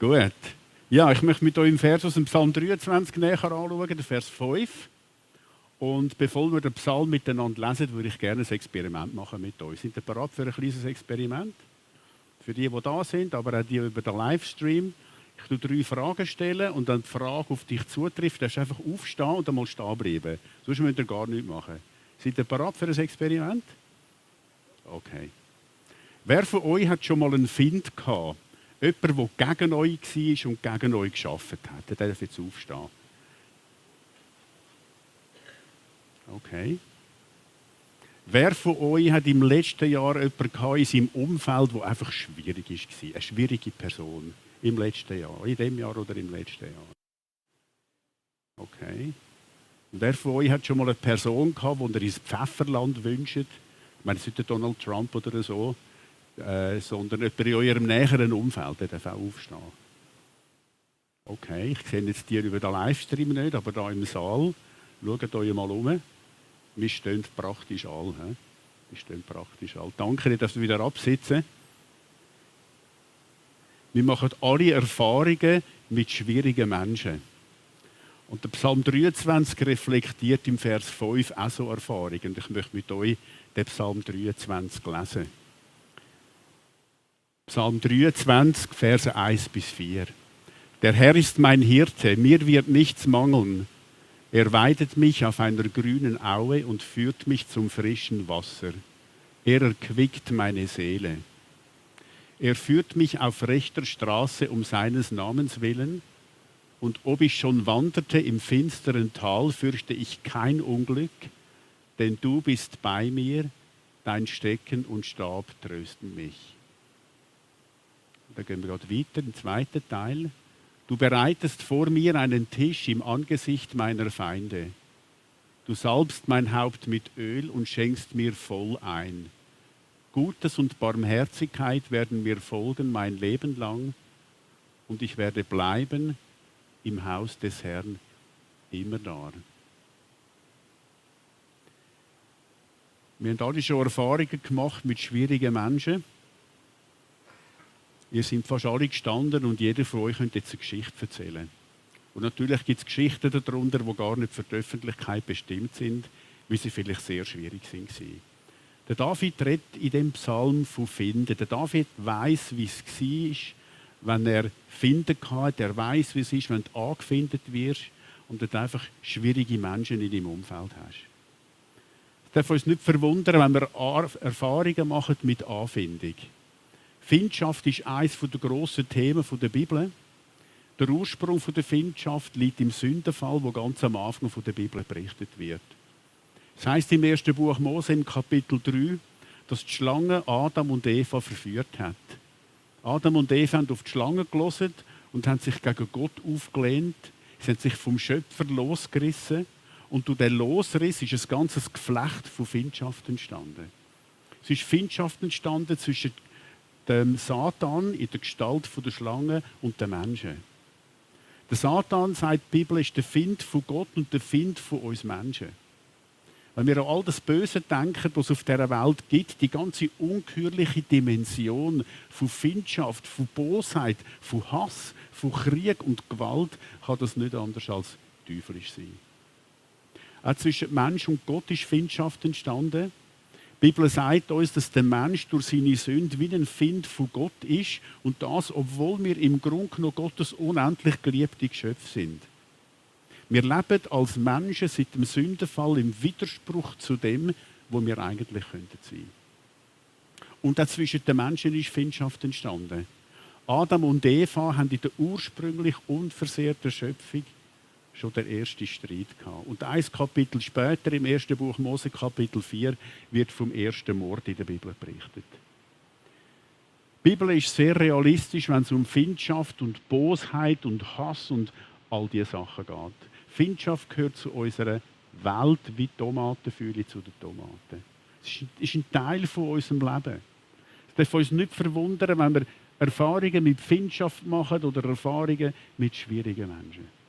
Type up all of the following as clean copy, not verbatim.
Gut. Ja, ich möchte mit euch im Vers aus dem Psalm 23 näher anschauen, den Vers 5. Und bevor wir den Psalm miteinander lesen, würde ich gerne ein Experiment machen mit euch. Sind ihr bereit für ein kleines Experiment? Für die da sind, aber auch die über den Livestream. Ich stelle 3 Fragen stellen und dann die Frage auf dich zutrifft, darfst du einfach aufstehen und einmal stehen bleiben. Sonst müsst ihr gar nichts machen. Seid ihr bereit für ein Experiment? Okay. Wer von euch hat schon mal einen Find gehabt? Jemand, der gegen euch war und gegen euch gearbeitet hat. Der darf jetzt aufstehen. Okay. Wer von euch hat im letzten Jahr jemanden gehabt in seinem Umfeld, der einfach schwierig war? Eine schwierige Person im letzten Jahr, in diesem Jahr oder im letzten Jahr? Okay. Und wer von euch hat schon mal eine Person gehabt, die ihr ins Pfefferland wünscht? Ich meine, es ist nicht Donald Trump oder so, sondern jemand in eurem näheren Umfeld, der darf auch aufstehen. Okay, ich sehe jetzt die über den Livestream nicht, aber da im Saal, schaut euch mal um. Wir stehen praktisch all. Wir stehen praktisch all. Danke, dass wir wieder absitzen. Wir machen alle Erfahrungen mit schwierigen Menschen. Und der Psalm 23 reflektiert im Vers 5 auch so Erfahrungen. Und ich möchte mit euch den Psalm 23 lesen. Psalm 23, Verse 1 bis 4. Der Herr ist mein Hirte, mir wird nichts mangeln. Er weidet mich auf einer grünen Aue und führt mich zum frischen Wasser. Er erquickt meine Seele. Er führt mich auf rechter Straße um seines Namens willen. Und ob ich schon wanderte im finsteren Tal, fürchte ich kein Unglück, denn du bist bei mir, dein Stecken und Stab trösten mich. Da gehen wir gerade weiter, im zweiten Teil. Du bereitest vor mir einen Tisch im Angesicht meiner Feinde. Du salbst mein Haupt mit Öl und schenkst mir voll ein. Gutes und Barmherzigkeit werden mir folgen mein Leben lang und ich werde bleiben im Haus des Herrn immer da. Wir haben alle schon Erfahrungen gemacht mit schwierigen Menschen. Ihr seid fast alle gestanden und jeder von euch könnte jetzt eine Geschichte erzählen. Und natürlich gibt es Geschichten darunter, die gar nicht für die Öffentlichkeit bestimmt sind, weil sie vielleicht sehr schwierig waren. Der David redet in dem Psalm von Finden. Der David weiss, wie es war, wenn er Finden hatte. Er weiss, wie es ist, wenn du angefindet wirst und du einfach schwierige Menschen in deinem Umfeld hast. Es darf uns nicht verwundern, wenn wir Erfahrungen machen mit Anfindung. Findschaft ist eines der grossen Themen der Bibel. Der Ursprung der Findschaft liegt im Sündenfall, wo ganz am Anfang der Bibel berichtet wird. Es heisst im 1. Buch Mose im Kapitel 3, dass die Schlange Adam und Eva verführt hat. Adam und Eva haben auf die Schlange gehört und haben sich gegen Gott aufgelehnt. Sie haben sich vom Schöpfer losgerissen. Und durch den Losriss ist ein ganzes Geflecht von Findschaft entstanden. Es ist Findschaft entstanden zwischen dem Satan in der Gestalt der Schlange und den Menschen. Der Satan, sagt die Bibel, ist der Find von Gott und der Find von uns Menschen. Wenn wir an all das Böse denken, was es auf dieser Welt gibt, die ganze ungeheuerliche Dimension von Findschaft, von Bosheit, von Hass, von Krieg und Gewalt, kann das nicht anders als teuflisch sein. Auch zwischen Mensch und Gott ist Findschaft entstanden. Die Bibel sagt uns, dass der Mensch durch seine Sünde wie ein Find von Gott ist und das, obwohl wir im Grunde genommen Gottes unendlich geliebte Geschöpfe sind. Wir leben als Menschen seit dem Sündenfall im Widerspruch zu dem, wo wir eigentlich sein könnten. Und auch zwischen den Menschen ist Findschaft entstanden. Adam und Eva haben in der ursprünglich unversehrten Schöpfung schon der erste Streit gehabt. Und ein Kapitel später, im 1. Buch Mose, Kapitel 4, wird vom ersten Mord in der Bibel berichtet. Die Bibel ist sehr realistisch, wenn es um Findschaft und Bosheit und Hass und all diese Sachen geht. Findschaft gehört zu unserer Welt wie Tomatenfühle zu den Tomaten. Es ist ein Teil von unserem Leben. Es darf uns nicht verwundern, wenn wir Erfahrungen mit Findschaft machen oder Erfahrungen mit schwierigen Menschen.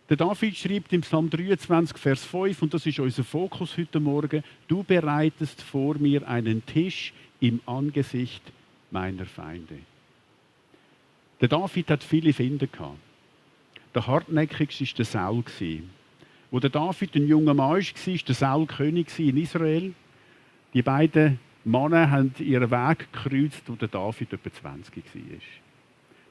Der David schreibt im Psalm 23, Vers 5, und das ist unser Fokus heute Morgen: Du bereitest vor mir einen Tisch im Angesicht meiner Feinde. Der David hat viele Feinde gehabt. Der hartnäckigste war der Saul. Wo der David ein junger Mann war, war der Saul König in Israel. Die beiden Männer haben ihren Weg gekreuzt, wo der David etwa 20 war.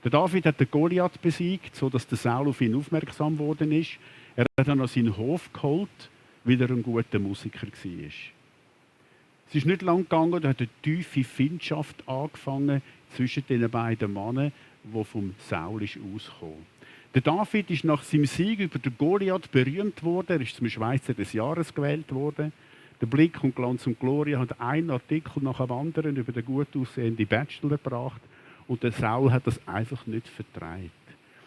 Der David hat den Goliath besiegt, sodass der Saul auf ihn aufmerksam geworden ist. Er hat dann an seinen Hof geholt, weil er ein guter Musiker war. Es ist nicht lang gegangen, da hat eine tiefe Feindschaft angefangen zwischen den beiden Männern, die vom Saul ausgekommen. Der David ist nach seinem Sieg über den Goliath berühmt worden. Er ist zum Schweizer des Jahres gewählt worden. Der Blick und Glanz und Gloria hat einen Artikel nach dem anderen über den gut aussehenden Bachelor gebracht. Und der Saul hat das einfach nicht vertreibt.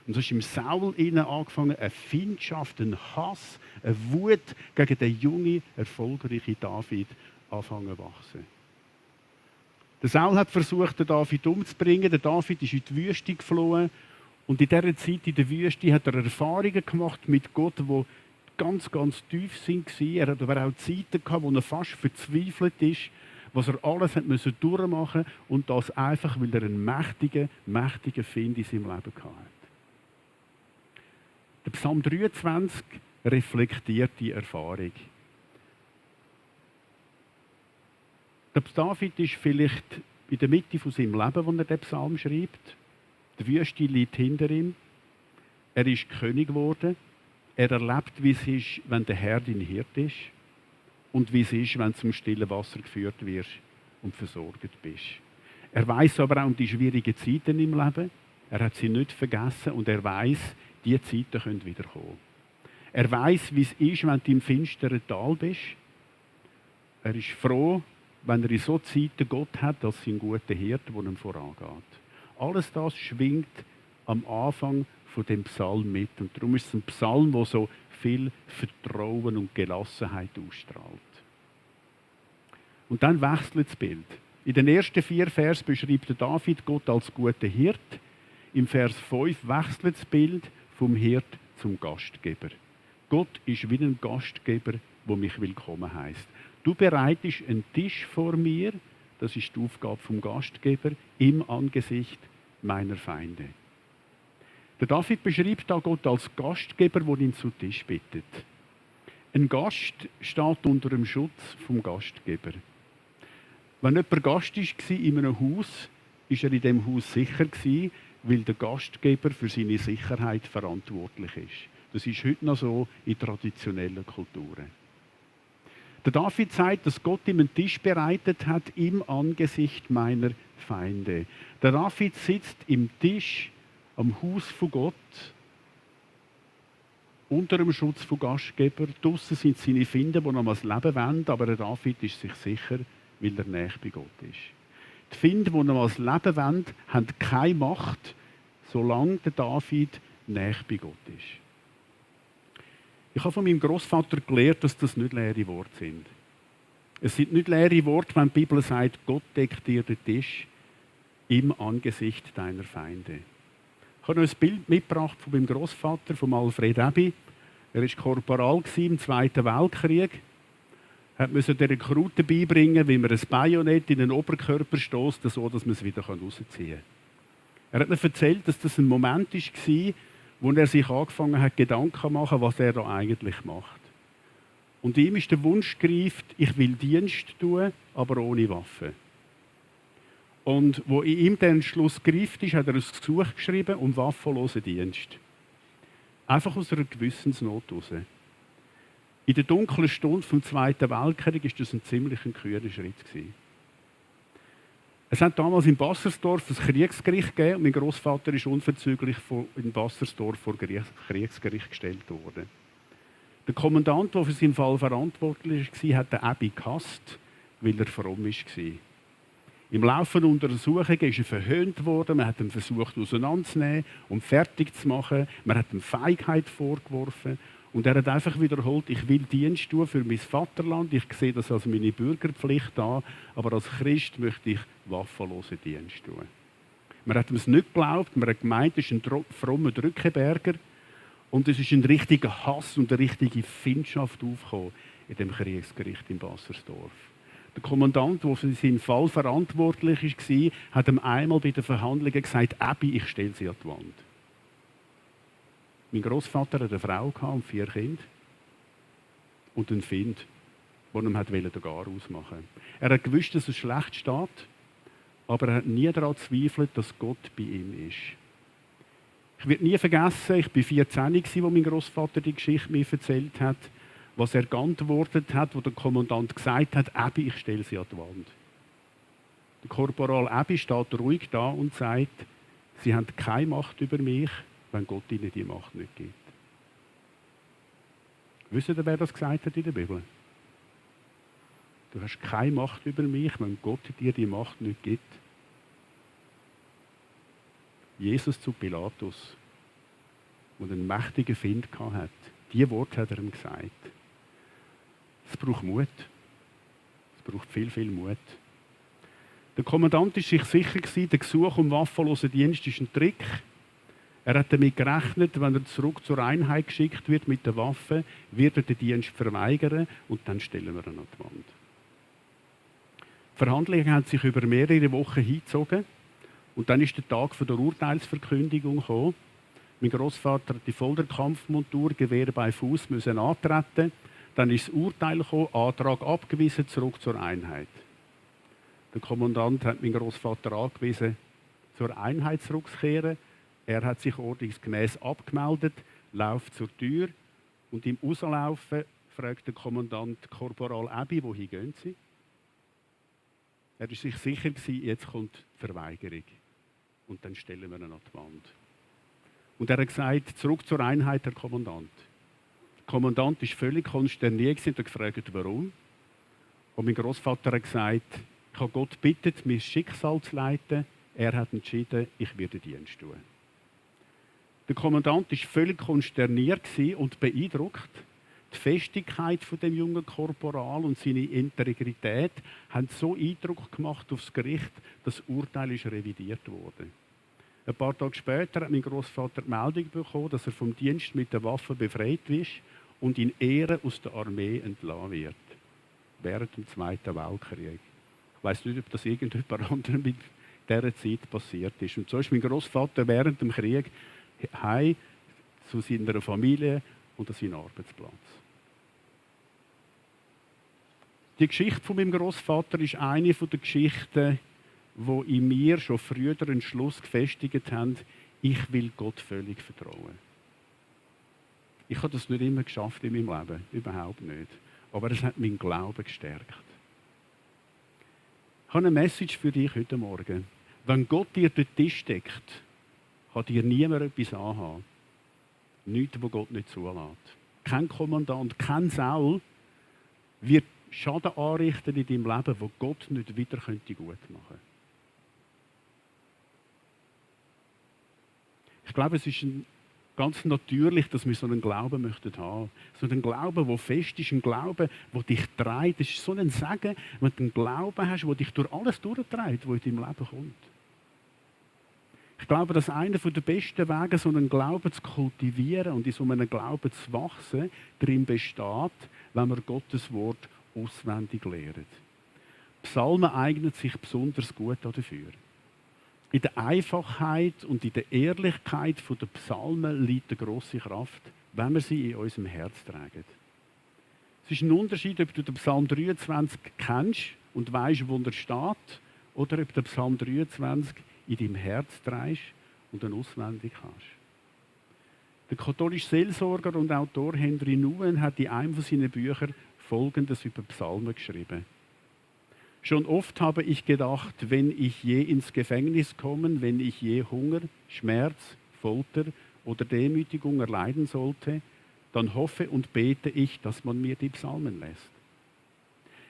Und so ist im Saul innen angefangen, eine Feindschaft, ein Hass, eine Wut gegen den jungen, erfolgreichen David anfangen zu wachsen. Der Saul hat versucht, den David umzubringen. Der David ist in die Wüste geflohen. Und in dieser Zeit in der Wüste hat er Erfahrungen gemacht mit Gott, die ganz, ganz tief waren. Er hat aber auch Zeiten gehabt, wo er fast verzweifelt ist, was er alles hat durchmachen musste. Und das einfach, weil er einen mächtigen Find in seinem Leben hatte. Der Psalm 23 reflektiert die Erfahrung. Der David ist vielleicht in der Mitte von seinem Leben, als er den Psalm schreibt. Die Wüste liegt hinter ihm. Er ist König geworden. Er erlebt, wie es ist, wenn der Herr dein Hirte ist. Und wie es ist, wenn du zum stillen Wasser geführt wirst und versorgt bist. Er weiß aber auch um die schwierigen Zeiten im Leben. Er hat sie nicht vergessen und er weiß, diese Zeiten können wiederkommen. Er weiß, wie es ist, wenn du im finsteren Tal bist. Er ist froh, wenn er in so Zeiten Gott hat, als sein guter Hirte, der ihm vorangeht. Alles das schwingt am Anfang von dem Psalm mit. Und darum ist es ein Psalm, der so viel Vertrauen und Gelassenheit ausstrahlt. Und dann wechselt das Bild. In den ersten 4 Versen beschreibt der David Gott als guter Hirt. Im Vers 5 wechselt das Bild vom Hirt zum Gastgeber. Gott ist wie ein Gastgeber, der mich willkommen heisst. Du bereitest einen Tisch vor mir, das ist die Aufgabe vom Gastgeber, im Angesicht meiner Feinde. Der David beschreibt da Gott als Gastgeber, der ihn zu Tisch bittet. Ein Gast steht unter dem Schutz vom Gastgeber. Wenn jemand Gast war in einem Haus, war er in diesem Haus sicher, weil der Gastgeber für seine Sicherheit verantwortlich ist. Das ist heute noch so in traditionellen Kulturen. Der David sagt, dass Gott ihm einen Tisch bereitet hat im Angesicht meiner Feinde. Der David sitzt im Tisch am Haus von Gott, unter dem Schutz von Gastgeber. Draussen sind seine Feinde, die noch mal das Leben wollen, aber der David ist sich sicher, weil er nahe bei Gott ist. Die Feinde, die noch mal das Leben wollen, haben keine Macht, solange der David nahe bei Gott ist. Ich habe von meinem Großvater gelernt, dass das nicht leere Worte sind. Es sind nicht leere Worte, wenn die Bibel sagt, Gott deckt dir den Tisch im Angesicht deiner Feinde. Ich habe noch ein Bild mitgebracht von meinem Großvater, von Alfred Ebi. Er war Korporal im Zweiten Weltkrieg. Er musste den Rekruten beibringen, wie man ein Bajonett in den Oberkörper stößt, so dass man es wieder rausziehen kann. Er hat mir erzählt, dass das ein Moment war, wo er sich angefangen hat, Gedanken zu machen, was er da eigentlich macht. Und ihm ist der Wunsch gereift, ich will Dienst tun, aber ohne Waffe. Und wo in ihm der Entschluss gereift ist, hat er ein Gesuch geschrieben um waffenlosen Dienst. Einfach aus einer Gewissensnot heraus. In der dunklen Stunde vom Zweiten Weltkrieg war das ein ziemlich kühner Schritt. Es hat damals in Bassersdorf ein Kriegsgericht gegeben und mein Großvater ist unverzüglich in Bassersdorf vor Kriegsgericht gestellt worden. Der Kommandant, der für seinen Fall verantwortlich war, hat den Ebi gehasst, weil er fromm war. Im Laufe der Untersuchungen ist er verhöhnt worden, man hat ihn versucht auseinanderzunehmen und fertig zu machen, man hat ihm Feigheit vorgeworfen und er hat einfach wiederholt, ich will Dienst tun für mein Vaterland, ich sehe das als meine Bürgerpflicht an, aber als Christ möchte ich waffenlosen Dienst tun. Man hat ihm es nicht geglaubt, man hat gemeint, er ist ein frommer Drückeberger und es ist ein richtiger Hass und eine richtige Feindschaft aufgekommen in dem Kriegsgericht in Bassersdorf. Der Kommandant, der für seinen Fall verantwortlich war, hat ihm einmal bei den Verhandlungen gesagt, Abby, ich stelle sie an die Wand. Mein Großvater hatte eine Frau und 4 Kinder und einen Find, der ihm den Gar ausmachen wollte. Er hat gewusst, dass es schlecht steht, aber er hat nie daran gezweifelt, dass Gott bei ihm ist. Ich werde nie vergessen, ich war 14, als mein Großvater die Geschichte mir erzählt hat, was er geantwortet hat, wo der Kommandant gesagt hat, Abby, ich stelle sie an die Wand. Der Korporal Abby steht ruhig da und sagt, sie haben keine Macht über mich, wenn Gott ihnen die Macht nicht gibt. Wisst ihr, wer das gesagt hat in der Bibel? Du hast keine Macht über mich, wenn Gott dir die Macht nicht gibt. Jesus zu Pilatus, der einen mächtigen Find hatte. Diese Worte hat er ihm gesagt. Es braucht Mut. Es braucht viel, viel Mut. Der Kommandant war sich sicher, der Gesuch um waffenlosen Dienst ist ein Trick. Er hat damit gerechnet, wenn er zurück zur Einheit geschickt wird mit der Waffe, wird er den Dienst verweigern und dann stellen wir ihn an die Wand. Die Verhandlungen haben sich über mehrere Wochen hingezogen und dann ist der Tag der Urteilsverkündigung gekommen. Mein Großvater hat die Folterkampfmontur, Gewehr bei Fuß, müssen antreten. Dann ist das Urteil gekommen, Antrag abgewiesen, zurück zur Einheit. Der Kommandant hat meinen Großvater angewiesen, zur Einheit zurückzukehren. Er hat sich ordnungsgemäß abgemeldet, läuft zur Tür und im Rauslaufen fragt der Kommandant Korporal Abby, wohin gehen Sie? Er war sich sicher, jetzt kommt die Verweigerung. Und dann stellen wir ihn an die Wand. Und er hat gesagt, zurück zur Einheit, Herr Kommandant. Der Kommandant war völlig konsterniert und hat gefragt, warum. Und mein Großvater hat gesagt, ich habe Gott gebeten, mein Schicksal zu leiten. Er hat entschieden, ich werde Dienst tun. Der Kommandant war völlig konsterniert und beeindruckt. Die Festigkeit von dem jungen Korporal und seine Integrität haben so Eindruck gemacht aufs Gericht, dass das Urteil ist revidiert wurde. Ein paar Tage später hat mein Großvater die Meldung bekommen, dass er vom Dienst mit der Waffe befreit ist und in Ehren aus der Armee entlassen wird. Während dem Zweiten Weltkrieg. Ich weiss nicht, ob das irgendjemand anderem in dieser Zeit passiert ist. Und so ist mein Großvater während dem Krieg heim zu seiner Familie und an seinen Arbeitsplatz. Die Geschichte von meinem Großvater ist eine der Geschichten, die in mir schon früher einen Schluss gefestigt haben, ich will Gott völlig vertrauen. Ich habe das nicht immer geschafft in meinem Leben, überhaupt nicht. Aber es hat meinen Glauben gestärkt. Ich habe eine Message für dich heute Morgen. Wenn Gott dir den Tisch deckt, kann dir niemand etwas anhaben. Nichts, was Gott nicht zulässt. Kein Kommandant, kein Saul wird Schaden anrichten in deinem Leben, wo Gott nicht wieder gut machen könnte. Ich glaube, es ist ganz natürlich, dass wir so einen Glauben möchten haben. So einen Glauben, der fest ist, ein Glauben, der dich trägt. Das ist so ein Segen, wenn du einen Glauben hast, der dich durch alles durchträgt, was in deinem Leben kommt. Ich glaube, dass einer der besten Wege, so einen Glauben zu kultivieren und in so einem Glauben zu wachsen, darin besteht, wenn wir Gottes Wort auswendig lernen. Psalmen eignen sich besonders gut dafür. In der Einfachheit und in der Ehrlichkeit der Psalmen liegt eine grosse Kraft, wenn wir sie in unserem Herz tragen. Es ist ein Unterschied, ob du den Psalm 23 kennst und weißt, wo er steht, oder ob du den Psalm 23 in deinem Herz trägst und ihn auswendig hast. Der katholische Seelsorger und Autor Henry Nouwen hat in einem seiner Bücher Folgendes über Psalmen geschrieben. Schon oft habe ich gedacht, wenn ich je ins Gefängnis komme, wenn ich je Hunger, Schmerz, Folter oder Demütigung erleiden sollte, dann hoffe und bete ich, dass man mir die Psalmen lässt.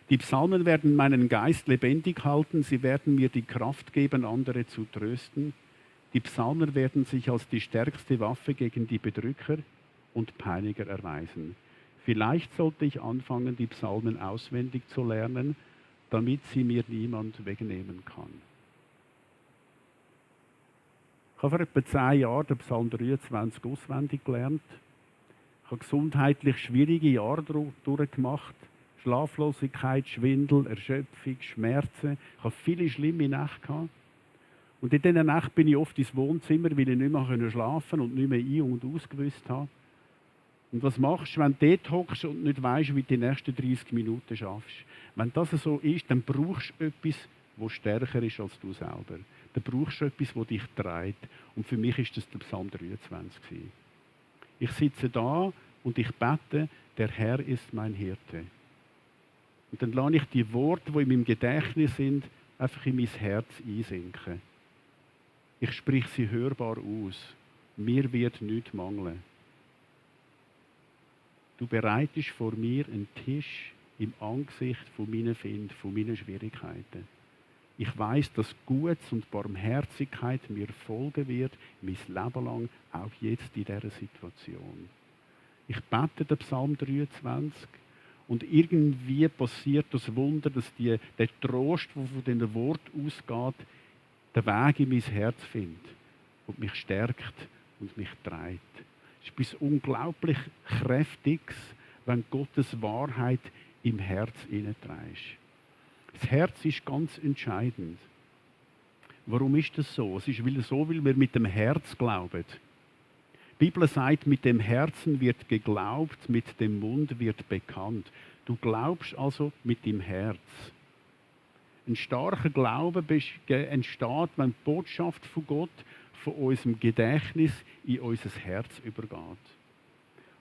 Die Psalmen werden meinen Geist lebendig halten, sie werden mir die Kraft geben, andere zu trösten. Die Psalmen werden sich als die stärkste Waffe gegen die Bedrücker und Peiniger erweisen. Vielleicht sollte ich anfangen, die Psalmen auswendig zu lernen, damit sie mir niemand wegnehmen kann. Ich habe vor etwa 10 Jahren den Psalm 23 auswendig gelernt. Ich habe gesundheitlich schwierige Jahre durchgemacht. Schlaflosigkeit, Schwindel, Erschöpfung, Schmerzen. Ich hatte viele schlimme Nächte gehabt. Und in diesen Nächten bin ich oft ins Wohnzimmer, weil ich nicht mehr schlafen konnte und nicht mehr ein- und ausgewusst habe. Und was machst du, wenn du dort hockst und nicht weißt, wie du die nächsten 30 Minuten schaffst? Wenn das so ist, dann brauchst du etwas, das stärker ist als du selber. Dann brauchst du etwas, das dich trägt. Und für mich ist das der Psalm 23 gewesen. Ich sitze da und ich bete, der Herr ist mein Hirte. Und dann lasse ich die Worte, die in meinem Gedächtnis sind, einfach in mein Herz einsinken. Ich spreche sie hörbar aus. Mir wird nichts mangeln. Du bereitest vor mir einen Tisch im Angesicht von meinen Finden, von meinen Schwierigkeiten. Ich weiß, dass Gutes und Barmherzigkeit mir folgen wird, mein Leben lang, auch jetzt in dieser Situation. Ich bete den Psalm 23 und irgendwie passiert das Wunder, dass der Trost, der von diesen Worten ausgeht, den Weg in mein Herz findet und mich stärkt und mich trägt. Es ist etwas unglaublich Kräftiges, wenn Gottes Wahrheit im Herz hineinträgst. Das Herz ist ganz entscheidend. Warum ist das so? Es ist weil wir mit dem Herz glauben. Die Bibel sagt, mit dem Herzen wird geglaubt, mit dem Mund wird bekannt. Du glaubst also mit dem Herz. Ein starker Glaube entsteht, wenn die Botschaft von Gott von unserem Gedächtnis in unser Herz übergeht.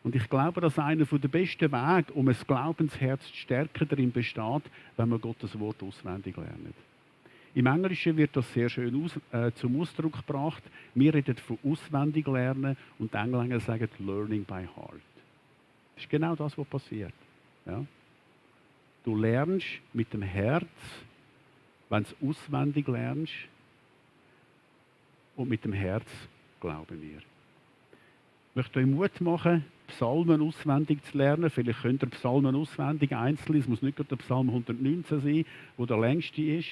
Und ich glaube, dass einer der besten Wege, um ein Glaubensherz zu stärken, darin besteht, wenn wir Gottes Wort auswendig lernen. Im Englischen wird das sehr schön zum Ausdruck gebracht. Wir reden von auswendig lernen und die Engländer sagen learning by heart. Das ist genau das, was passiert. Ja? Du lernst mit dem Herz, wenn du es auswendig lernst, und mit dem Herz glauben wir. Ich möchte euch Mut machen, Psalmen auswendig zu lernen. Vielleicht könnt ihr Psalmen auswendig einzeln. Es muss nicht gerade der Psalm 119 sein, der der längste ist.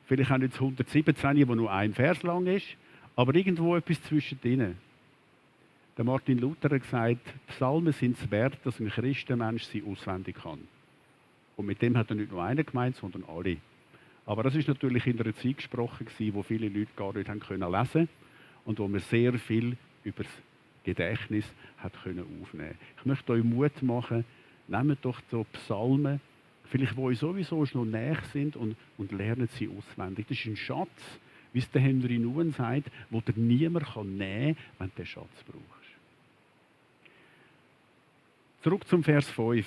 Vielleicht auch nicht das 117, der nur ein Vers lang ist. Aber irgendwo etwas zwischendrin. Der Martin Luther hat gesagt, Psalmen sind es wert, dass ein Christenmensch sie auswendig kann. Und mit dem hat er nicht nur einen gemeint, sondern alle. Aber das ist natürlich in einer Zeit gesprochen, wo viele Leute gar nicht haben können lesen und wo man sehr viel über das Gedächtnis hat können aufnehmen. Ich möchte euch Mut machen, nehmt doch so Psalmen, vielleicht wo euch sowieso schon näher sind und lernt sie auswendig. Das ist ein Schatz, wie es der Henry Nouwen sagt, wo dir niemand nehmen kann, wenn du den Schatz brauchst. Zurück zum Vers 5.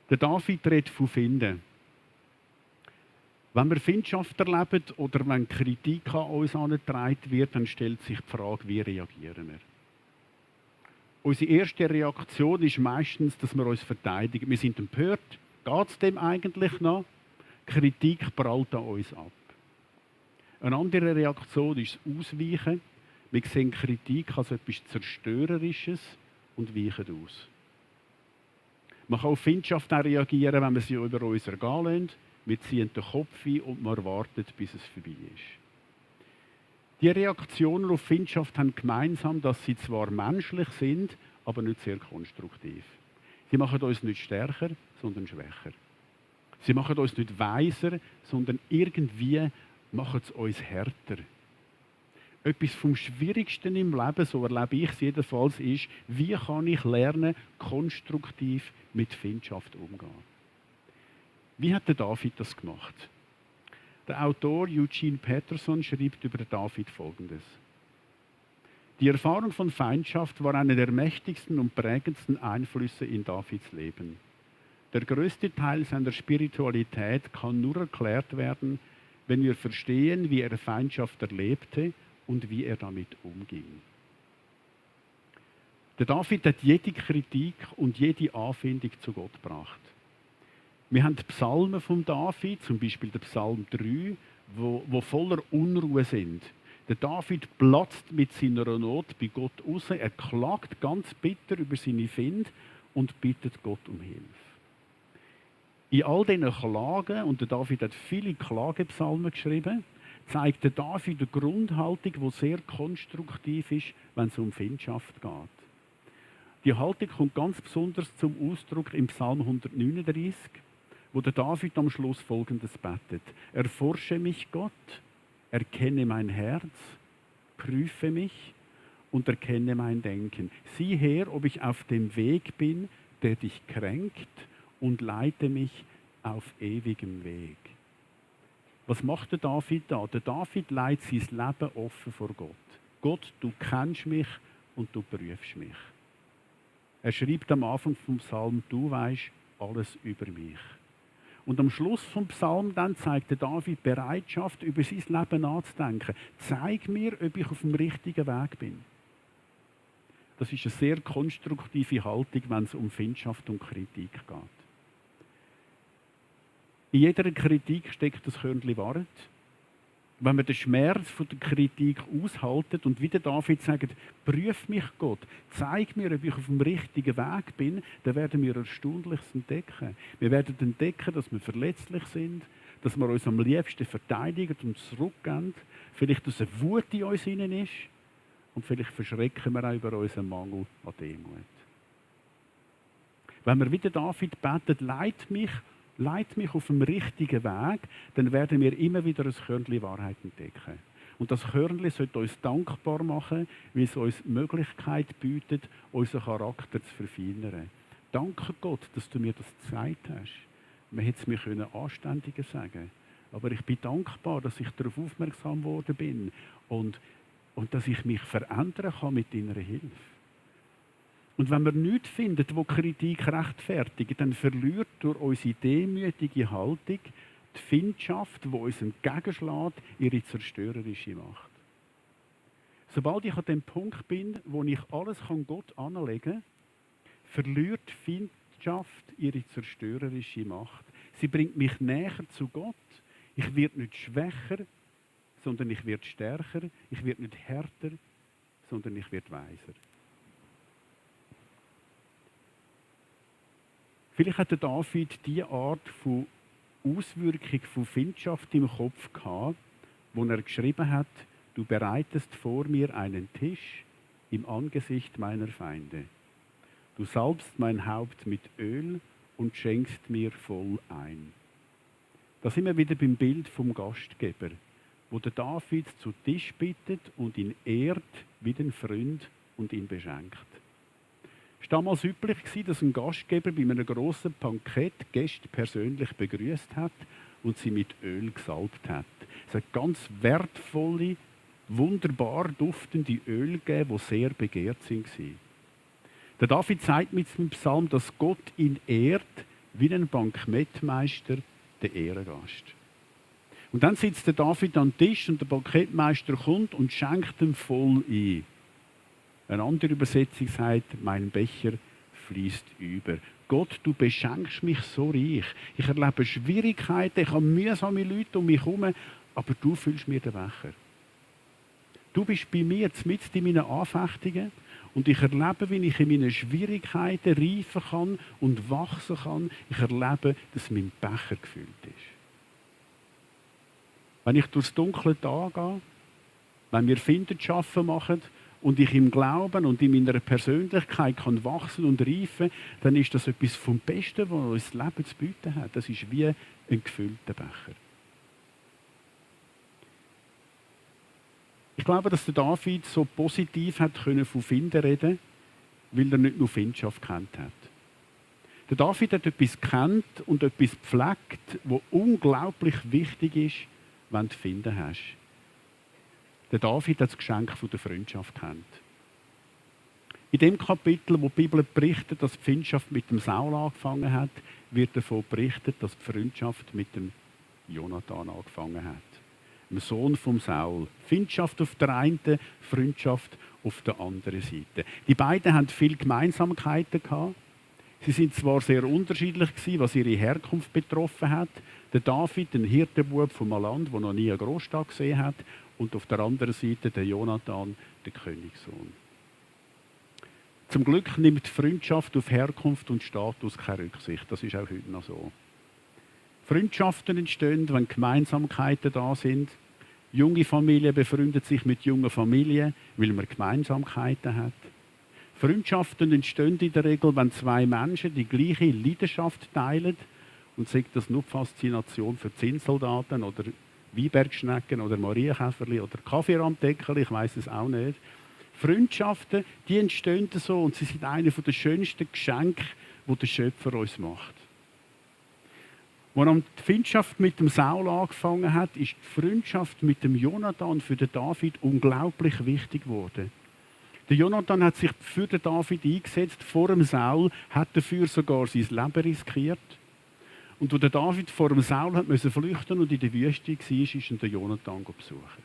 Der David redet von Finden. Wenn wir Findschaft erleben oder wenn Kritik an uns herangetragen wird, dann stellt sich die Frage, wie reagieren wir? Unsere erste Reaktion ist meistens, dass wir uns verteidigen. Wir sind empört. Geht es dem eigentlich noch? Kritik prallt an uns ab. Eine andere Reaktion ist das Ausweichen. Wir sehen Kritik als etwas Zerstörerisches und weichen aus. Man kann auf Findschaft auch reagieren, wenn wir sie über uns ergehen lassen. Wir ziehen den Kopf ein und man wartet, bis es vorbei ist. Die Reaktionen auf Findschaft haben gemeinsam, dass sie zwar menschlich sind, aber nicht sehr konstruktiv. Sie machen uns nicht stärker, sondern schwächer. Sie machen uns nicht weiser, sondern irgendwie machen sie uns härter. Etwas vom Schwierigsten im Leben, so erlebe ich es jedenfalls, ist, wie kann ich lernen, konstruktiv mit Findschaft umzugehen. Wie hat der David das gemacht? Der Autor Eugene Peterson schreibt über David Folgendes. Die Erfahrung von Feindschaft war einer der mächtigsten und prägendsten Einflüsse in Davids Leben. Der größte Teil seiner Spiritualität kann nur erklärt werden, wenn wir verstehen, wie er Feindschaft erlebte und wie er damit umging. Der David hat jede Kritik und jede Anfindung zu Gott gebracht. Wir haben die Psalmen von David, zum Beispiel der Psalm 3, wo voller Unruhe sind. Der David platzt mit seiner Not bei Gott raus. Er klagt ganz bitter über seine Finde und bittet Gott um Hilfe. In all diesen Klagen, und der David hat viele Klagepsalmen geschrieben, zeigt der David eine Grundhaltung, die sehr konstruktiv ist, wenn es um Findschaft geht. Die Haltung kommt ganz besonders zum Ausdruck im Psalm 139, wo der David am Schluss Folgendes betet. Erforsche mich, Gott, erkenne mein Herz, prüfe mich und erkenne mein Denken. Sieh her, ob ich auf dem Weg bin, der dich kränkt, und leite mich auf ewigem Weg. Was macht der David da? Der David leitet sein Leben offen vor Gott. Gott, du kennst mich und du prüfst mich. Er schreibt am Anfang vom Psalm, du weißt alles über mich. Und am Schluss vom Psalm dann zeigt der David Bereitschaft, über sein Leben nachzudenken. Zeig mir, ob ich auf dem richtigen Weg bin. Das ist eine sehr konstruktive Haltung, wenn es um Findschaft und Kritik geht. In jeder Kritik steckt das Körnchen Wahrheit. Wenn wir den Schmerz von der Kritik aushalten und wieder David sagt, prüf mich Gott, zeig mir, ob ich auf dem richtigen Weg bin, dann werden wir Erstaunliches entdecken. Wir werden entdecken, dass wir verletzlich sind, dass wir uns am liebsten verteidigen und zurückgehen, vielleicht, dass eine Wut in uns hinein ist und vielleicht verschrecken wir auch über unseren Mangel an Demut. Wenn wir wieder David beten, leit mich auf dem richtigen Weg, dann werden wir immer wieder ein Körnchen Wahrheit entdecken. Und das Körnchen sollte uns dankbar machen, weil es uns die Möglichkeit bietet, unseren Charakter zu verfeinern. Danke Gott, dass du mir das gezeigt hast. Man hätte es mir anständiger sagen können. Aber ich bin dankbar, dass ich darauf aufmerksam geworden bin und dass ich mich verändern kann mit deiner Hilfe. Und wenn wir nichts finden, wo Kritik rechtfertigt, dann verliert durch unsere demütige Haltung die Findschaft, die uns entgegenschlägt, ihre zerstörerische Macht. Sobald ich an dem Punkt bin, wo ich alles Gott anlegen kann, verliert die Findschaft ihre zerstörerische Macht. Sie bringt mich näher zu Gott. Ich werde nicht schwächer, sondern ich werde stärker. Ich werde nicht härter, sondern ich werde weiser. Vielleicht hat der David diese Art von Auswirkung von Findschaft im Kopf gehabt, wo er geschrieben hat, du bereitest vor mir einen Tisch im Angesicht meiner Feinde. Du salbst mein Haupt mit Öl und schenkst mir voll ein. Da sind wir wieder beim Bild vom Gastgeber, wo der David zu Tisch bittet und ihn ehrt wie den Freund und ihn beschenkt. Es war damals üblich, dass ein Gastgeber bei einem grossen Bankett Gäste persönlich begrüßt hat und sie mit Öl gesalbt hat. Es hat ganz wertvolle, wunderbar duftende Öl gegeben, die sehr begehrt waren. Der David sagt mit dem Psalm, dass Gott ihn ehrt wie ein Bankettmeister den Ehrengast. Und dann sitzt der David am Tisch und der Bankettmeister kommt und schenkt ihm voll ein. Eine andere Übersetzung sagt, mein Becher fließt über. Gott, du beschenkst mich so reich. Ich erlebe Schwierigkeiten, ich habe mühsame Leute um mich herum, aber du füllst mir den Becher. Du bist bei mir mitten in meinen Anfechtungen und ich erlebe, wie ich in meinen Schwierigkeiten reifen kann und wachsen kann. Ich erlebe, dass mein Becher gefüllt ist. Wenn ich durchs dunkle Tag gehe, wenn wir Findenschaften machen, und ich im Glauben und in meiner Persönlichkeit kann wachsen und reifen, dann ist das etwas vom Besten, was uns das Leben zu bieten hat. Das ist wie ein gefüllter Becher. Ich glaube, dass der David so positiv hat können von Finden reden, weil er nicht nur Findschaft kennt hat. Der David hat etwas kennt und etwas gepflegt, was unglaublich wichtig ist, wenn du Finden hast. Der David hat das Geschenk der Freundschaft kennt. In dem Kapitel, wo die Bibel berichtet, dass die Freundschaft mit dem Saul angefangen hat, wird davon berichtet, dass die Freundschaft mit dem Jonathan angefangen hat. Dem Sohn vom Saul. Freundschaft auf der einen, Freundschaft auf der anderen Seite. Die beiden hatten viele Gemeinsamkeiten gehabt. Sie sind zwar sehr unterschiedlich gewesen, was ihre Herkunft betroffen hat. Der David, ein Hirtenbub von einem Land, der noch nie eine Großstadt gesehen hat, und auf der anderen Seite der Jonathan, der Königssohn. Zum Glück nimmt die Freundschaft auf Herkunft und Status keine Rücksicht. Das ist auch heute noch so. Freundschaften entstehen, wenn Gemeinsamkeiten da sind. Junge Familien befreundet sich mit jungen Familien, weil man Gemeinsamkeiten hat. Freundschaften entstehen in der Regel, wenn zwei Menschen die gleiche Leidenschaft teilen. Und sei das nur die Faszination für Zinnsoldaten oder Weinbergschnecken oder Marienkäferli oder Kaffeerandeckerli, ich weiß es auch nicht. Freundschaften, die entstehen so und sie sind eine der schönsten Geschenke, die der Schöpfer uns macht. Als die Freundschaft mit dem Saul angefangen hat, ist die Freundschaft mit dem Jonathan für den David unglaublich wichtig geworden. Der Jonathan hat sich für den David eingesetzt, vor dem Saul, hat dafür sogar sein Leben riskiert. Und als der David vor dem Saul musste flüchten und in der Wüste war, ist ihn der Jonathan besuchen.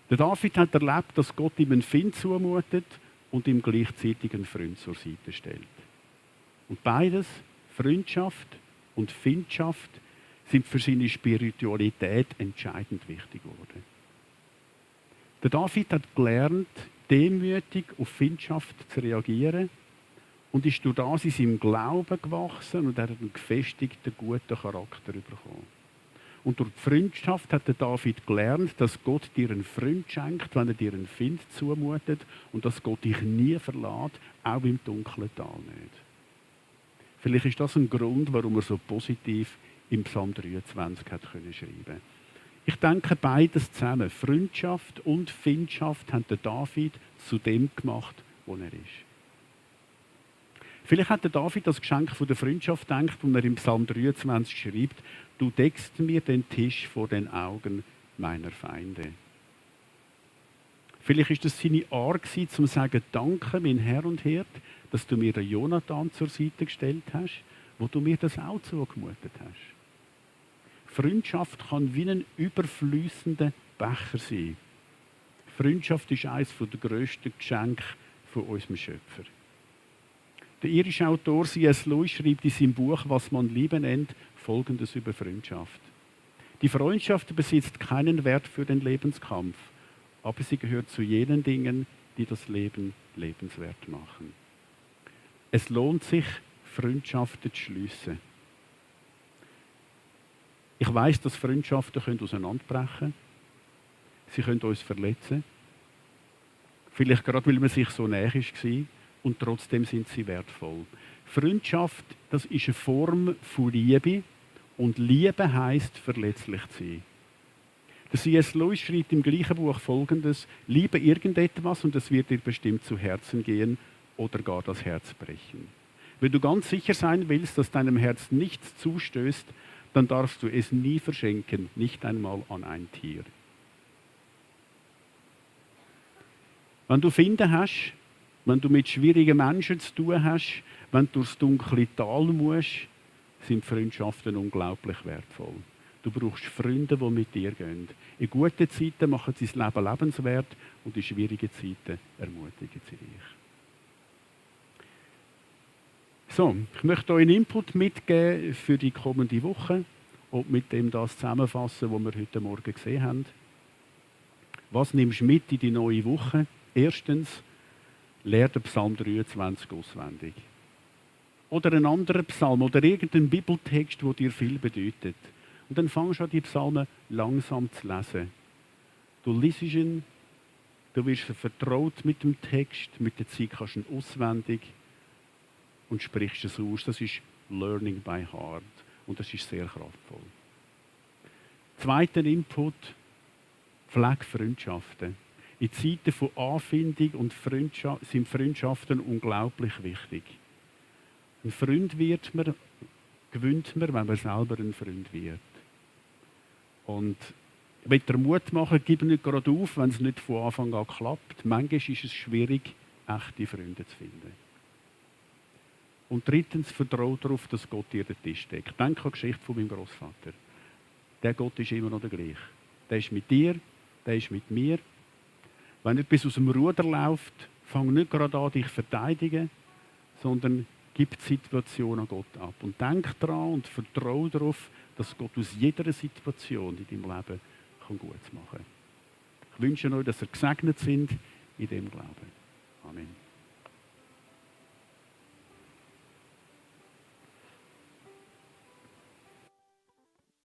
Der David hat erlebt, dass Gott ihm einen Find zumutet und ihm gleichzeitig einen Freund zur Seite stellt. Und beides, Freundschaft und Findschaft, sind für seine Spiritualität entscheidend wichtig geworden. Der David hat gelernt, demütig auf Findschaft zu reagieren und ist durch das in seinem Glauben gewachsen und er hat einen gefestigten, guten Charakter bekommen. Und durch die Freundschaft hat der David gelernt, dass Gott dir einen Freund schenkt, wenn er dir einen Find zumutet und dass Gott dich nie verlässt, auch im dunklen Tal nicht. Vielleicht ist das ein Grund, warum er so positiv im Psalm 23 hat können schreiben. Ich denke, beides zusammen, Freundschaft und Findschaft, haben den David zu dem gemacht, wo er ist. Vielleicht hat der David das Geschenk von der Freundschaft gedacht, und er im Psalm 23 schreibt: Du deckst mir den Tisch vor den Augen meiner Feinde. Vielleicht ist das seine Art gewesen, zum zu sagen: Danke, mein Herr und Hirt, dass du mir den Jonathan zur Seite gestellt hast, wo du mir das auch zugemutet hast. Freundschaft kann wie ein überfließender Becher sein. Freundschaft ist eines der grössten Geschenke von unserem Schöpfer. Der irische Autor C.S. Lewis schreibt in seinem Buch «Was man Liebe nennt» Folgendes über Freundschaft. Die Freundschaft besitzt keinen Wert für den Lebenskampf, aber sie gehört zu jenen Dingen, die das Leben lebenswert machen. Es lohnt sich, Freundschaften zu schliessen. Ich weiss, dass Freundschaften auseinanderbrechen können. Sie können uns verletzen. Vielleicht gerade, weil man sich so näher war. Und trotzdem sind sie wertvoll. Freundschaft, das ist eine Form von Liebe. Und Liebe heisst, verletzlich zu sein. Der C.S. Lewis schreibt im gleichen Buch Folgendes: Liebe irgendetwas und es wird dir bestimmt zu Herzen gehen oder gar das Herz brechen. Wenn du ganz sicher sein willst, dass deinem Herz nichts zustößt, dann darfst du es nie verschenken, nicht einmal an ein Tier. Wenn du Finde hast, wenn du mit schwierigen Menschen zu tun hast, wenn du durchs dunkle Tal musst, sind Freundschaften unglaublich wertvoll. Du brauchst Freunde, die mit dir gehen. In guten Zeiten machen sie das Leben lebenswert und in schwierigen Zeiten ermutigen sie dich. So, ich möchte euch einen Input mitgeben für die kommende Woche und mit dem das zusammenfassen, was wir heute Morgen gesehen haben. Was nimmst du mit in die neue Woche? Erstens, lerne den Psalm 23 auswendig. Oder einen anderen Psalm oder irgendeinen Bibeltext, der dir viel bedeutet. Und dann fangst du an, die Psalmen langsam zu lesen. Du liest ihn, du wirst vertraut mit dem Text, mit der Zeit kannst du ihn auswendig und sprichst es aus. Das ist Learning by Heart und das ist sehr kraftvoll. Zweiter Input, pflege Freundschaften. In Zeiten von Anfindung und sind Freundschaften unglaublich wichtig. Ein Freund gewinnt man, wenn man selber ein Freund wird. Und ich will dir Mut machen, gib nicht gerade auf, wenn es nicht von Anfang an klappt. Manchmal ist es schwierig, echte Freunde zu finden. Und drittens, vertraue darauf, dass Gott dir den Tisch deckt. Denk an die Geschichte von meinem Großvater. Der Gott ist immer noch der gleiche. Der ist mit dir, der ist mit mir. Wenn etwas aus dem Ruder läuft, fang nicht gerade an, dich zu verteidigen, sondern gib die Situation an Gott ab. Und denk daran und vertraue darauf, dass Gott aus jeder Situation in deinem Leben gut machen kann. Ich wünsche euch, dass ihr gesegnet sind in dem Glauben. Amen.